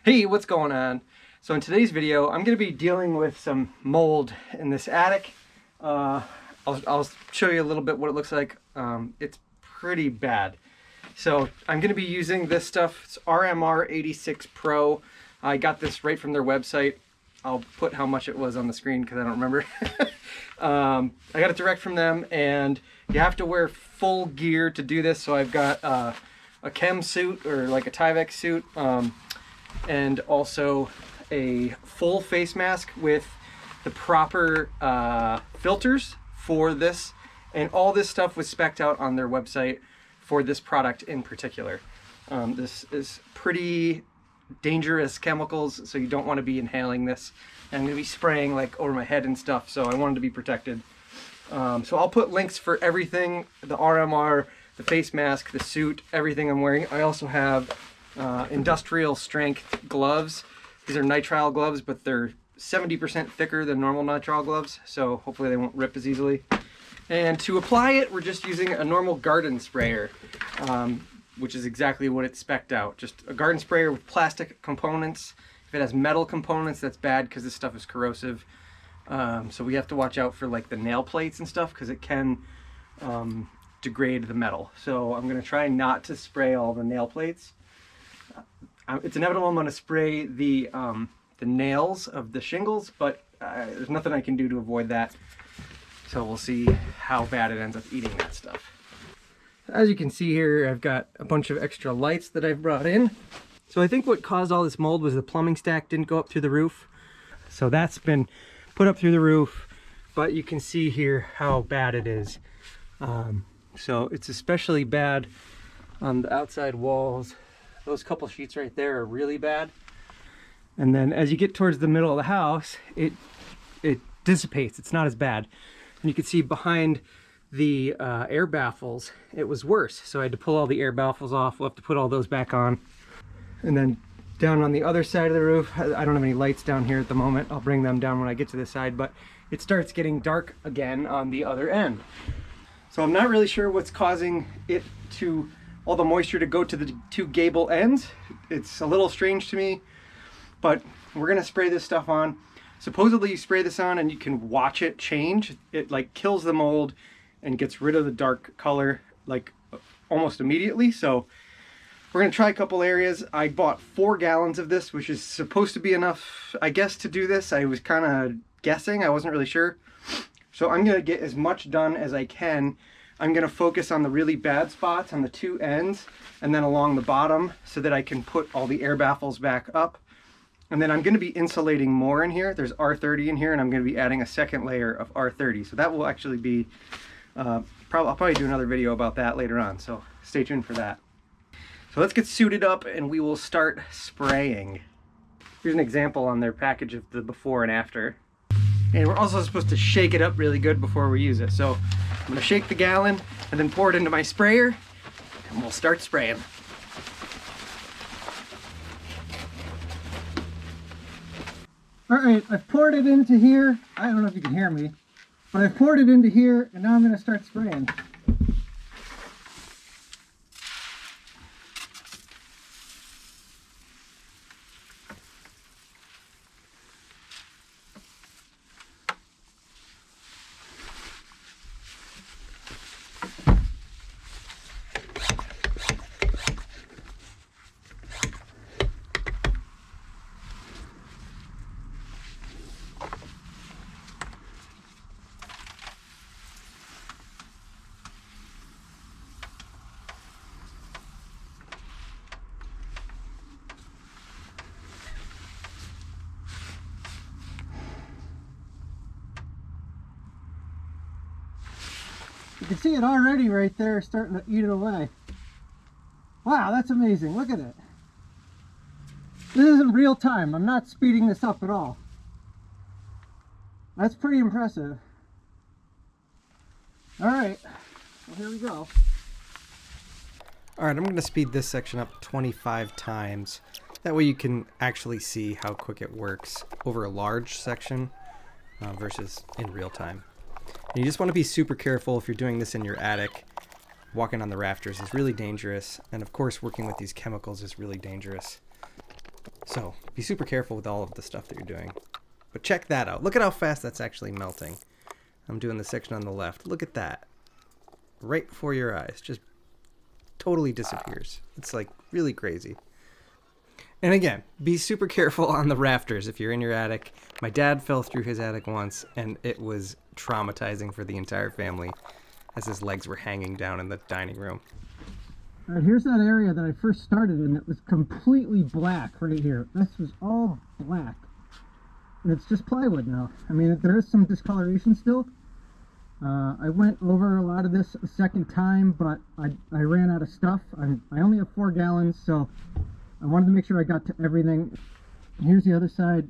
Hey, what's going on? So in today's video, I'm going to be dealing with some mold in this attic. I'll show you a little bit what it looks like. It's pretty bad. So I'm going to be using this stuff. It's RMR-86 PRO. I got this right from their website. I'll put how much it was on the screen because I don't remember. I got it direct from them, and you have to wear full gear to do this. So I've got a chem suit, or like a Tyvek suit, and also a full face mask with the proper filters for this. And all this stuff was spec'd out on their website for this product in particular. This is pretty dangerous chemicals, so you don't want to be inhaling this. And I'm going to be spraying like over my head and stuff, so I wanted to be protected. So I'll put links for everything, the RMR, the face mask, the suit, everything I'm wearing. I also have industrial strength gloves. These are nitrile gloves, but they're 70% thicker than normal nitrile gloves, so hopefully they won't rip as easily. And to apply it, we're just using a normal garden sprayer, which is exactly what it's spec'd out. Just a garden sprayer with plastic components. If it has metal components, that's bad because this stuff is corrosive. So we have to watch out for like the nail plates and stuff because it can degrade the metal. So I'm going to try not to spray all the nail plates. It's inevitable I'm going to spray the nails of the shingles, but there's nothing I can do to avoid that. So we'll see how bad it ends up eating that stuff. As you can see here, I've got a bunch of extra lights that I've brought in. So I think what caused all this mold was the plumbing stack didn't go up through the roof. So that's been put up through the roof, but you can see here how bad it is. So it's especially bad on the outside walls. Those couple sheets right there are really bad. And then as you get towards the middle of the house, it dissipates. It's not as bad. And you can see behind the air baffles, it was worse. So I had to pull all the air baffles off. We'll have to put all those back on. And then down on the other side of the roof, I don't have any lights down here at the moment. I'll bring them down when I get to this side, but it starts getting dark again on the other end. So I'm not really sure what's causing it to, all the moisture to go to the two gable ends. It's a little strange to me, but we're gonna spray this stuff on. Supposedly you spray this on and you can watch it change. It like kills the mold and gets rid of the dark color like almost immediately. So we're gonna try a couple areas. I bought 4 gallons of this, which is supposed to be enough, I guess, to do this. I was kind of guessing, I wasn't really sure. So I'm gonna get as much done as I can. I'm gonna focus on the really bad spots on the 2 ends and then along the bottom so that I can put all the air baffles back up. And then I'm going to be insulating more in here. There's R30 in here, and I'm going to be adding a second layer of R30. So that will actually be, I'll probably do another video about that later on. So stay tuned for that. So let's get suited up and we will start spraying. Here's an example on their package of the before and after. And we're also supposed to shake it up really good before we use it. So I'm going to shake the gallon and then pour it into my sprayer, and we'll start spraying. All right, I've poured it into here. I don't know if you can hear me, but I've poured it into here, and now I'm going to start spraying. You can see it already right there starting to eat it away. Wow, that's amazing. Look at it. This isn't real time. I'm not speeding this up at all. That's pretty impressive. All right, well, here we go. All right, I'm going to speed this section up 25 times. That way you can actually see how quick it works over a large section versus in real time. And you just want to be super careful if you're doing this in your attic. Walking on the rafters is really dangerous, and of course working with these chemicals is really dangerous. So be super careful with all of the stuff that you're doing. But check that out. Look at how fast that's actually melting. I'm doing the section on the left. Look at that. Right before your eyes. Just totally disappears. It's like really crazy. And again, be super careful on the rafters if you're in your attic. My dad fell through his attic once, and it was traumatizing for the entire family as his legs were hanging down in the dining room. All right, here's that area that I first started in that was completely black right here. This was all black. And it's just plywood now. I mean, there is some discoloration still. I went over a lot of this a second time, but I ran out of stuff. I only have 4 gallons, so I wanted to make sure I got to everything. Here's the other side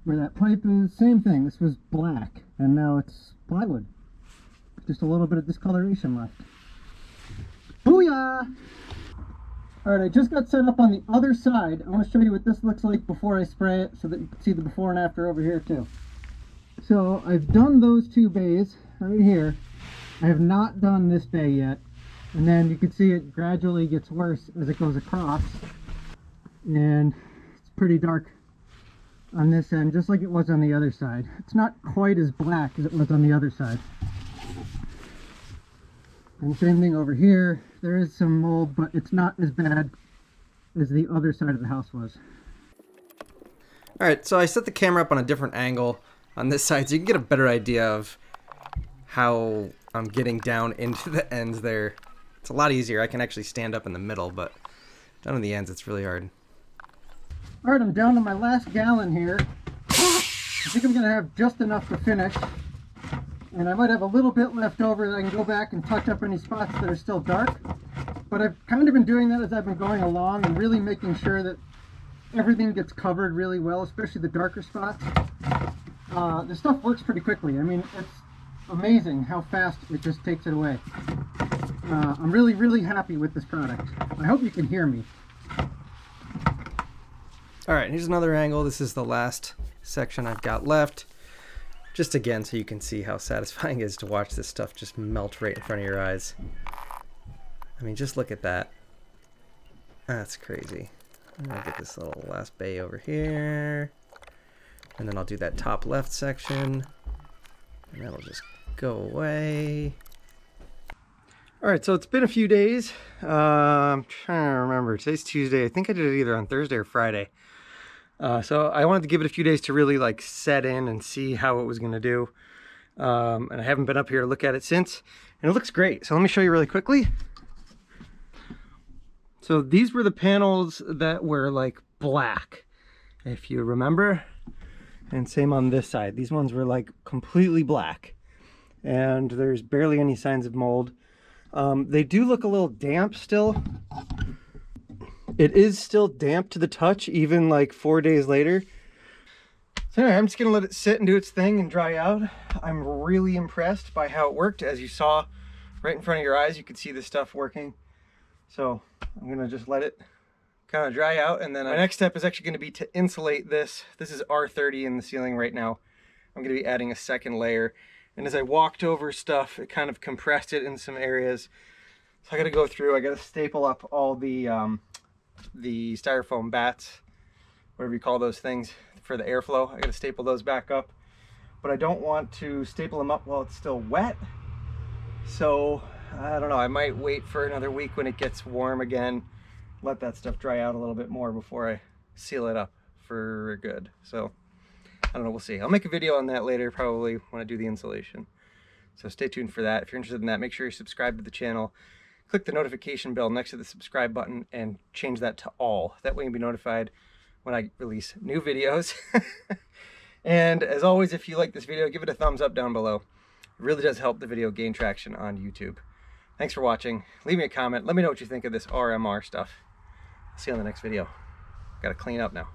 where that pipe is. Same thing. This was black, and now it's plywood. Just a little bit of discoloration left. Booyah! Alright, I just got set up on the other side. I want to show you what this looks like before I spray it so that you can see the before and after over here too. So I've done those 2 bays right here. I have not done this bay yet. And then you can see it gradually gets worse as it goes across. And it's pretty dark on this end, just like it was on the other side. It's not quite as black as it was on the other side. And same thing over here. There is some mold, but it's not as bad as the other side of the house was. Alright, so I set the camera up on a different angle on this side so you can get a better idea of how I'm getting down into the ends there. It's a lot easier. I can actually stand up in the middle, but down in the ends it's really hard. Alright, I'm down to my last gallon here. I think I'm going to have just enough to finish. And I might have a little bit left over that I can go back and touch up any spots that are still dark. But I've kind of been doing that as I've been going along and really making sure that everything gets covered really well, especially the darker spots. The stuff works pretty quickly. I mean, it's amazing how fast it just takes it away. I'm really, really happy with this product. I hope you can hear me. Alright, here's another angle. This is the last section I've got left. Just again, so you can see how satisfying it is to watch this stuff just melt right in front of your eyes. I mean, just look at that. That's crazy. I'm gonna get this little last bay over here. And then I'll do that top left section. And that'll just go away. Alright, so it's been a few days. I'm trying to remember. Today's Tuesday. I think I did it either on Thursday or Friday. So I wanted to give it a few days to really like set in and see how it was going to do. And I haven't been up here to look at it since. And it looks great. So let me show you really quickly. So these were the panels that were like black, if you remember. And same on this side. These ones were like completely black. And there's barely any signs of mold. They do look a little damp still. It is still damp to the touch, even like 4 days later. So anyway, I'm just gonna let it sit and do its thing and dry out. I'm really impressed by how it worked. As you saw right in front of your eyes, you could see the stuff working. So I'm gonna just let it kind of dry out. And then my next step is actually gonna be to insulate this. This is R30 in the ceiling right now. I'm gonna be adding a second layer. And as I walked over stuff, it kind of compressed it in some areas. So I gotta go through, I gotta staple up all the styrofoam bats, whatever you call those things, for the airflow. I gotta staple those back up, but I don't want to staple them up while it's still wet. So I don't know, I might wait for another week when it gets warm again, let that stuff dry out a little bit more before I seal it up for good. So I don't know, we'll see. I'll make a video on that later, probably when I do the insulation. So stay tuned for that. If you're interested in that, make sure you subscribe to the channel. Click the notification bell next to the subscribe button and change that to all. That way you'll be notified when I release new videos. And as always, if you like this video, give it a thumbs up down below. It really does help the video gain traction on YouTube. Thanks for watching. Leave me a comment. Let me know what you think of this RMR stuff. See you on the next video. Gotta clean up now.